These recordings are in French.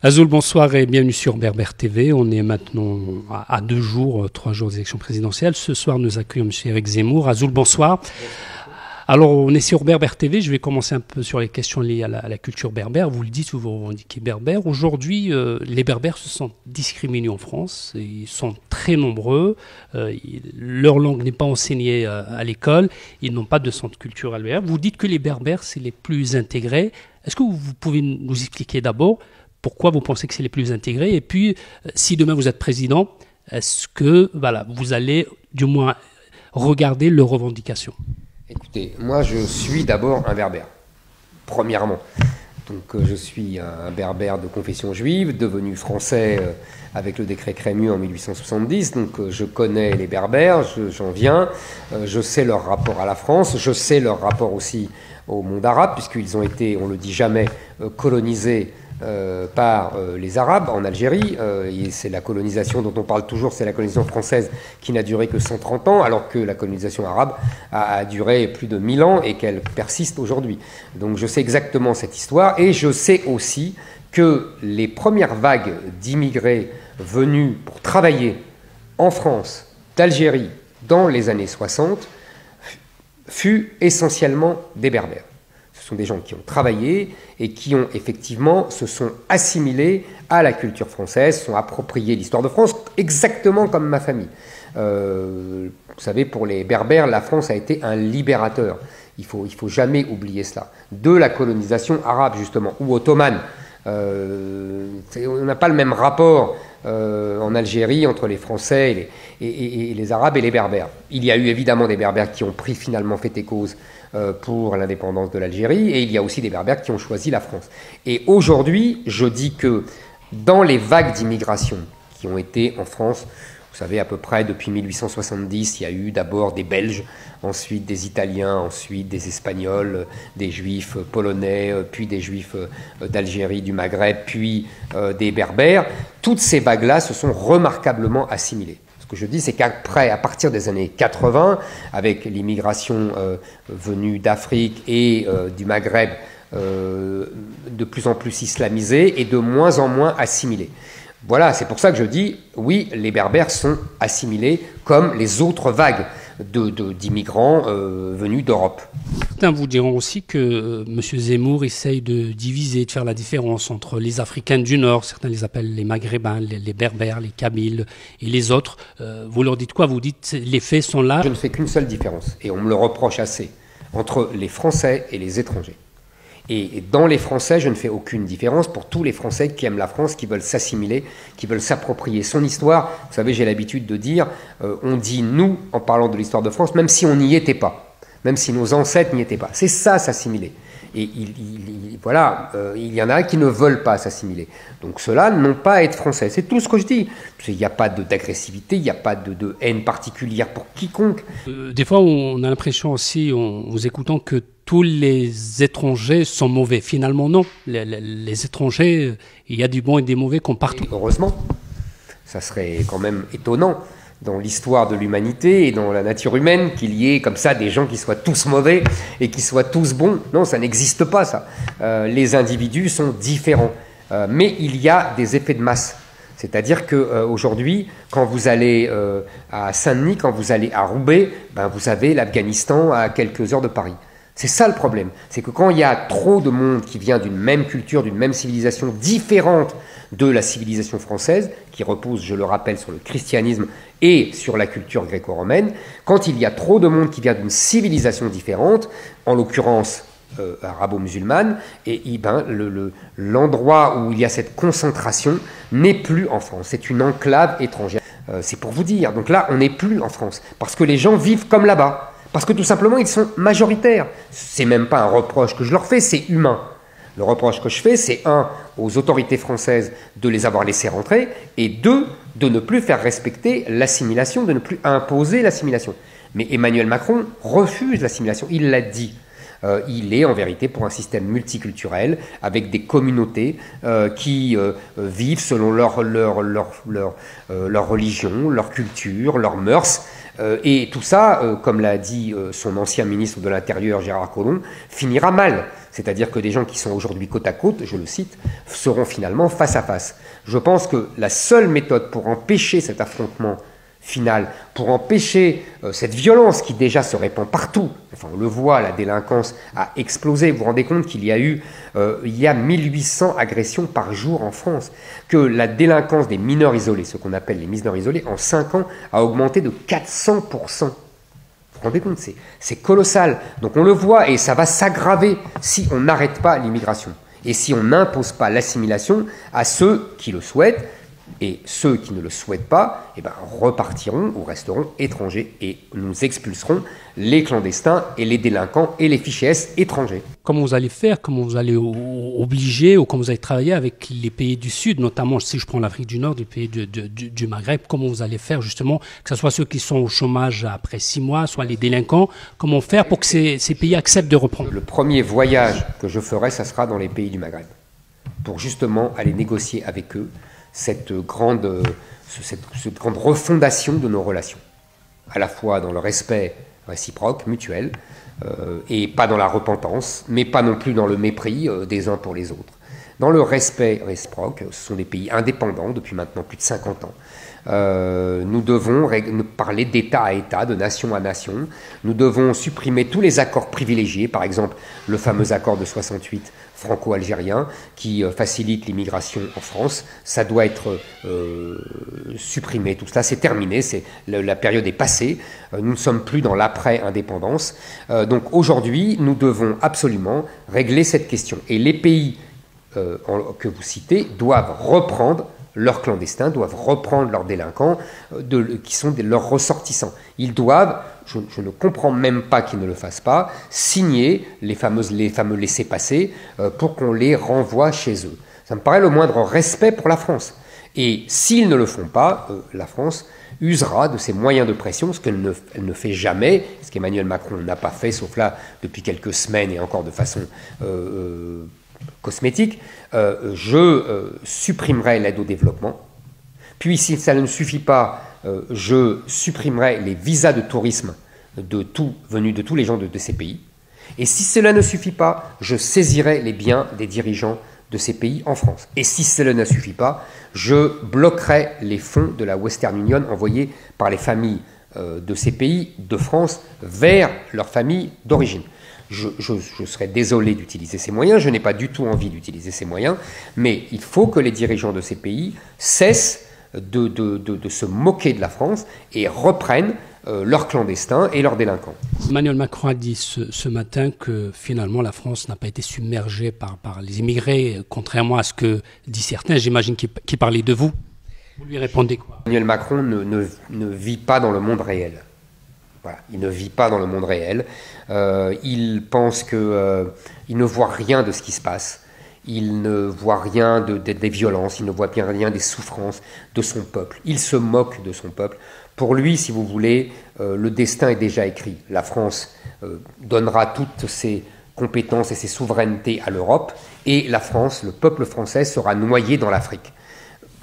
Azoul, bonsoir et bienvenue sur Berbère TV. On est maintenant à 2 jours, 3 jours des élections présidentielles. Ce soir, nous accueillons M. Éric Zemmour. Azoul, bonsoir. Alors, on est sur Berbère TV. Je vais commencer un peu sur les questions liées à la culture berbère. Vous le dites, vous revendiquez berbère. Aujourd'hui, les berbères se sentent discriminés en France. Ils sont très nombreux. Leur langue n'est pas enseignée à l'école. Ils n'ont pas de centre culturel berbère. Vous dites que les berbères, c'est les plus intégrés. Est-ce que vous pouvez nous expliquer d'abord pourquoi vous pensez que c'est les plus intégrés? Et puis, si demain vous êtes président, est-ce que vous allez du moins regarder leurs revendications? Écoutez, moi je suis d'abord un berbère, premièrement. Donc je suis un berbère de confession juive, devenu français avec le décret Crémieux en 1870. Donc je connais les berbères, j'en viens, je sais leur rapport à la France, je sais leur rapport aussi au monde arabe, puisqu'ils ont été, on ne le dit jamais, colonisés par les Arabes en Algérie, et c'est la colonisation dont on parle toujours, c'est la colonisation française qui n'a duré que 130 ans, alors que la colonisation arabe a duré plus de 1000 ans et qu'elle persiste aujourd'hui. Donc je sais exactement cette histoire, et je sais aussi que les premières vagues d'immigrés venus pour travailler en France, d'Algérie, dans les années 60, fut essentiellement des berbères. Ce sont des gens qui ont travaillé et qui ont effectivement se sont assimilés à la culture française, sont appropriés l'histoire de France, exactement comme ma famille. Vous savez, pour les berbères, la France a été un libérateur. Il faut jamais oublier cela. De la colonisation arabe, justement, ou ottomane. On n'a pas le même rapport en Algérie entre les Français et les Arabes et les Berbères. Il y a eu évidemment des Berbères qui ont finalement fait et cause pour l'indépendance de l'Algérie, et il y a aussi des Berbères qui ont choisi la France. Et aujourd'hui, je dis que dans les vagues d'immigration qui ont été en France, vous savez, à peu près depuis 1870, il y a eu d'abord des Belges, ensuite des Italiens, ensuite des Espagnols, des Juifs polonais, puis des Juifs d'Algérie, du Maghreb, puis des Berbères. Toutes ces vagues-là se sont remarquablement assimilées. Ce que je dis, c'est qu'après, à partir des années 80, avec l'immigration venue d'Afrique et du Maghreb de plus en plus islamisée et de moins en moins assimilée. Voilà, c'est pour ça que je dis, oui, les Berbères sont assimilés comme les autres vagues d'immigrants venus d'Europe. Certains vous diront aussi que M. Zemmour essaye de diviser, de faire la différence entre les Africains du Nord, certains les appellent les Maghrébins, les Berbères, les Kabyles et les autres. Vous leur dites quoi? Vous dites les faits sont là? Je ne fais qu'une seule différence, et on me le reproche assez, entre les Français et les étrangers. Et dans les Français, je ne fais aucune différence pour tous les Français qui aiment la France, qui veulent s'assimiler, qui veulent s'approprier son histoire. Vous savez, j'ai l'habitude de dire, on dit nous en parlant de l'histoire de France, même si on n'y était pas, même si nos ancêtres n'y étaient pas. C'est ça, s'assimiler. Et il y en a qui ne veulent pas s'assimiler. Donc ceux-là n'ont pas à être français. C'est tout ce que je dis. Il n'y a pas d'agressivité, il n'y a pas de haine particulière pour quiconque. Des fois, on a l'impression aussi, en vous écoutant, que tous les étrangers sont mauvais. Finalement, non. Les étrangers, il y a du bon et des mauvais comme partout. Et heureusement, ça serait quand même étonnant dans l'histoire de l'humanité et dans la nature humaine qu'il y ait comme ça des gens qui soient tous mauvais et qui soient tous bons. Non, ça n'existe pas, ça. Les individus sont différents. Mais il y a des effets de masse. C'est-à-dire qu'aujourd'hui, quand vous allez à Saint-Denis, quand vous allez à Roubaix, vous avez l'Afghanistan à quelques heures de Paris. C'est ça le problème, c'est que quand il y a trop de monde qui vient d'une même culture, d'une même civilisation différente de la civilisation française, qui repose, je le rappelle, sur le christianisme et sur la culture gréco-romaine, quand il y a trop de monde qui vient d'une civilisation différente, en l'occurrence arabo-musulmane, et l'endroit où il y a cette concentration n'est plus en France, c'est une enclave étrangère. C'est pour vous dire, donc là on n'est plus en France, parce que les gens vivent comme là-bas. Parce que tout simplement, ils sont majoritaires. C'est même pas un reproche que je leur fais, c'est humain. Le reproche que je fais, c'est aux autorités françaises de les avoir laissés rentrer, et deux, de ne plus faire respecter l'assimilation, de ne plus imposer l'assimilation. Mais Emmanuel Macron refuse l'assimilation, il l'a dit. Il est en vérité pour un système multiculturel avec des communautés qui vivent selon leur religion, leur culture, leurs mœurs, Et tout ça, comme l'a dit son ancien ministre de l'Intérieur, Gérard Collomb, finira mal. C'est-à-dire que des gens qui sont aujourd'hui côte à côte, je le cite, seront finalement face à face. Je pense que la seule méthode pour empêcher cet affrontement final, pour empêcher cette violence qui déjà se répand partout, enfin on le voit, la délinquance a explosé, vous vous rendez compte qu'il y a eu, il y a 1800 agressions par jour en France, que la délinquance des mineurs isolés, ce qu'on appelle les mineurs isolés, en 5 ans a augmenté de 400%. Vous vous rendez compte, c'est colossal. Donc on le voit et ça va s'aggraver si on n'arrête pas l'immigration et si on n'impose pas l'assimilation à ceux qui le souhaitent. Et ceux qui ne le souhaitent pas, eh ben, repartiront ou resteront étrangers et nous expulserons les clandestins et les délinquants et les fichiers S étrangers. Comment vous allez faire, comment vous allez obliger ou comment vous allez travailler avec les pays du Sud, notamment si je prends l'Afrique du Nord, les pays du Maghreb, comment vous allez faire justement, que ce soit ceux qui sont au chômage après 6 mois, soit les délinquants, comment faire pour que ces pays acceptent de reprendre? Le premier voyage que je ferai, ça sera dans les pays du Maghreb, pour justement aller négocier avec eux cette grande refondation de nos relations, à la fois dans le respect réciproque, mutuel, et pas dans la repentance, mais pas non plus dans le mépris des uns pour les autres. Dans le respect réciproque, ce sont des pays indépendants depuis maintenant plus de 50 ans. Nous devons parler d'État à État, de nation à nation. Nous devons supprimer tous les accords privilégiés, par exemple le fameux accord de 68 franco-algérien qui facilite l'immigration en France. Ça doit être supprimé, tout cela, c'est terminé, la période est passée. Nous ne sommes plus dans l'après-indépendance. Donc aujourd'hui, nous devons absolument régler cette question. Et les pays que vous citez doivent reprendre leurs clandestins, doivent reprendre leurs délinquants qui sont leurs ressortissants. Ils doivent, je ne comprends même pas qu'ils ne le fassent pas, signer les fameux laissez-passer pour qu'on les renvoie chez eux. Ça me paraît le moindre respect pour la France. Et s'ils ne le font pas, la France usera de ses moyens de pression, ce qu'elle ne fait jamais, ce qu'Emmanuel Macron n'a pas fait, sauf là depuis quelques semaines et encore de façon cosmétique. Je supprimerai l'aide au développement, puis si ça ne suffit pas, je supprimerai les visas de tourisme venus de tous les gens de ces pays, et si cela ne suffit pas, je saisirai les biens des dirigeants de ces pays en France, et si cela ne suffit pas, je bloquerai les fonds de la Western Union envoyés par les familles de ces pays de France vers leurs familles d'origine. Je serais désolé d'utiliser ces moyens, je n'ai pas du tout envie d'utiliser ces moyens, mais il faut que les dirigeants de ces pays cessent de se moquer de la France et reprennent leurs clandestins et leurs délinquants. Emmanuel Macron a dit ce matin que finalement la France n'a pas été submergée par les immigrés, contrairement à ce que disent certains, j'imagine qu'il parlait de vous. Vous lui répondez quoi? Emmanuel Macron ne vit pas dans le monde réel. Voilà, il ne vit pas dans le monde réel. Il pense qu'il ne voit rien de ce qui se passe. Il ne voit rien des violences. Il ne voit bien rien des souffrances de son peuple. Il se moque de son peuple. Pour lui, si vous voulez, le destin est déjà écrit. La France donnera toutes ses compétences et ses souverainetés à l'Europe. Et la France, le peuple français, sera noyé dans l'Afrique.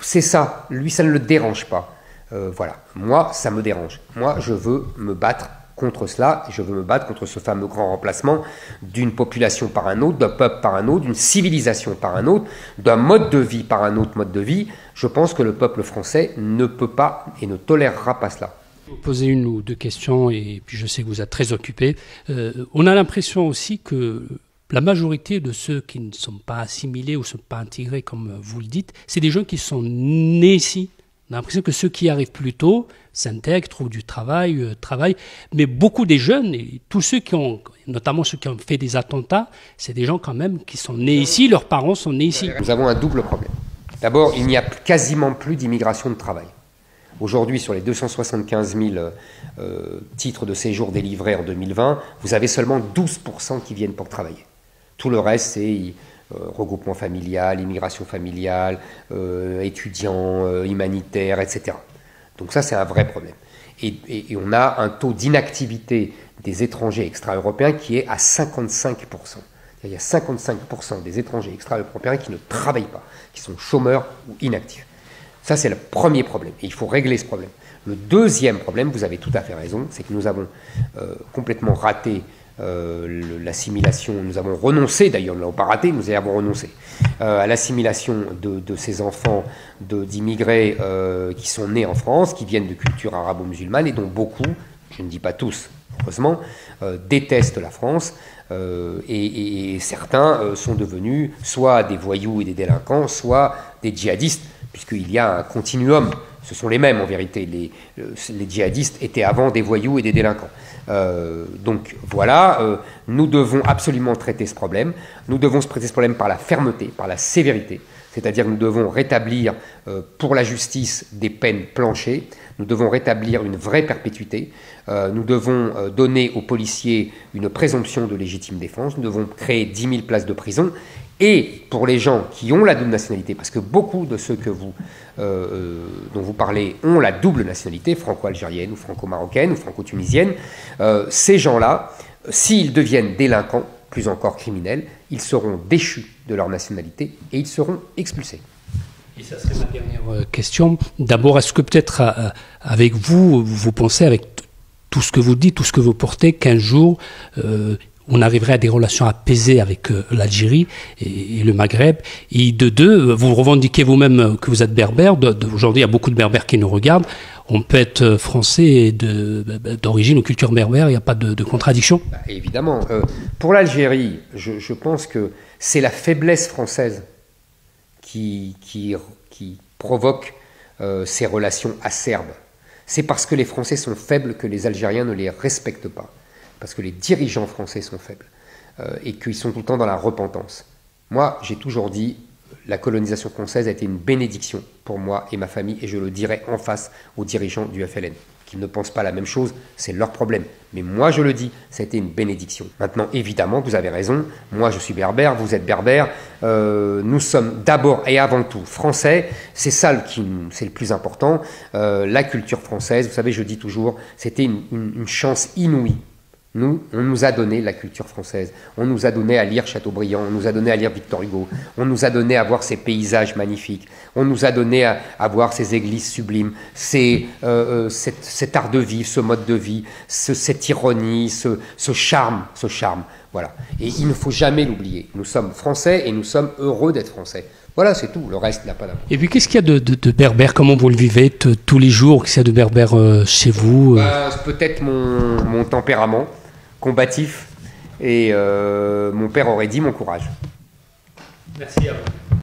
C'est ça. Lui, ça ne le dérange pas. Voilà, moi ça me dérange. Moi je veux me battre contre cela, je veux me battre contre ce fameux grand remplacement d'une population par un autre, d'un peuple par un autre, d'une civilisation par un autre, d'un mode de vie par un autre mode de vie. Je pense que le peuple français ne peut pas et ne tolérera pas cela. Je vais vous poser une ou deux questions et puis je sais que vous êtes très occupé. On a l'impression aussi que la majorité de ceux qui ne sont pas assimilés ou ne sont pas intégrés comme vous le dites, c'est des gens qui sont nés ici. On a l'impression que ceux qui arrivent plus tôt s'intègrent, trouvent du travail, mais beaucoup des jeunes, et tous ceux notamment ceux qui ont fait des attentats, c'est des gens quand même qui sont nés ici, leurs parents sont nés ici. Nous avons un double problème. D'abord, il n'y a quasiment plus d'immigration de travail. Aujourd'hui, sur les 275 000 titres de séjour délivrés en 2020, vous avez seulement 12% qui viennent pour travailler. Tout le reste, c'est regroupement familial, immigration familiale, étudiants, humanitaires, etc. Donc ça, c'est un vrai problème. Et on a un taux d'inactivité des étrangers extra-européens qui est à 55%. Il y a 55% des étrangers extra-européens qui ne travaillent pas, qui sont chômeurs ou inactifs. Ça, c'est le premier problème. Et il faut régler ce problème. Le deuxième problème, vous avez tout à fait raison, c'est que nous avons complètement raté l'assimilation. Nous avons renoncé, d'ailleurs, nous ne l'avons pas raté, nous y avons renoncé à l'assimilation de ces enfants d'immigrés qui sont nés en France, qui viennent de culture arabo-musulmane et dont beaucoup, je ne dis pas tous, heureusement, détestent la France. Et certains sont devenus soit des voyous et des délinquants, soit des djihadistes, puisqu'il y a un continuum. Ce sont les mêmes en vérité. Les djihadistes étaient avant des voyous et des délinquants. Donc voilà, nous devons absolument traiter ce problème. Nous devons traiter ce problème par la fermeté, par la sévérité. C'est-à-dire que nous devons rétablir pour la justice des peines planchées. Nous devons rétablir une vraie perpétuité. Nous devons donner aux policiers une présomption de légitime défense. Nous devons créer 10 000 places de prison. Et pour les gens qui ont la double nationalité, parce que beaucoup de ceux dont vous parlez ont la double nationalité, franco-algérienne ou franco-marocaine ou franco-tunisienne, ces gens-là, s'ils deviennent délinquants, plus encore criminels, ils seront déchus de leur nationalité et ils seront expulsés. Et ça serait ma dernière question. D'abord, est-ce que peut-être avec vous, vous pensez, avec tout ce que vous dites, tout ce que vous portez, qu'un jour, on arriverait à des relations apaisées avec l'Algérie et le Maghreb. Et de deux, vous revendiquez vous-même que vous êtes berbère. Aujourd'hui, il y a beaucoup de berbères qui nous regardent. On peut être français d'origine ou culture berbère, il n'y a pas de contradiction. Évidemment. Pour l'Algérie, je pense que c'est la faiblesse française qui provoque ces relations acerbes. C'est parce que les Français sont faibles que les Algériens ne les respectent pas. Parce que les dirigeants français sont faibles et qu'ils sont tout le temps dans la repentance. Moi, j'ai toujours dit, la colonisation française a été une bénédiction pour moi et ma famille, et je le dirai en face aux dirigeants du FLN. Qu'ils ne pensent pas la même chose, c'est leur problème. Mais moi, je le dis, ça a été une bénédiction. Maintenant, évidemment, vous avez raison, moi je suis berbère, vous êtes berbère, nous sommes d'abord et avant tout français, c'est ça c'est le plus important. La culture française, vous savez, je dis toujours, c'était une chance inouïe. On nous a donné la culture française, on nous a donné à lire Chateaubriand, on nous a donné à lire Victor Hugo, on nous a donné à voir ces paysages magnifiques, on nous a donné à voir ces églises sublimes, cet art de vivre, ce mode de vie, cette ironie, ce charme, voilà. Et il ne faut jamais l'oublier. Nous sommes français et nous sommes heureux d'être français. Voilà, c'est tout. Le reste n'a pas d'importance. Et puis, qu'est-ce qu'il y a de berbère? Comment vous le vivez tous les jours? Qu'est-ce qu'il y a de berbère chez vous? Peut-être mon tempérament combatif et mon père aurait dit mon courage. Merci à vous.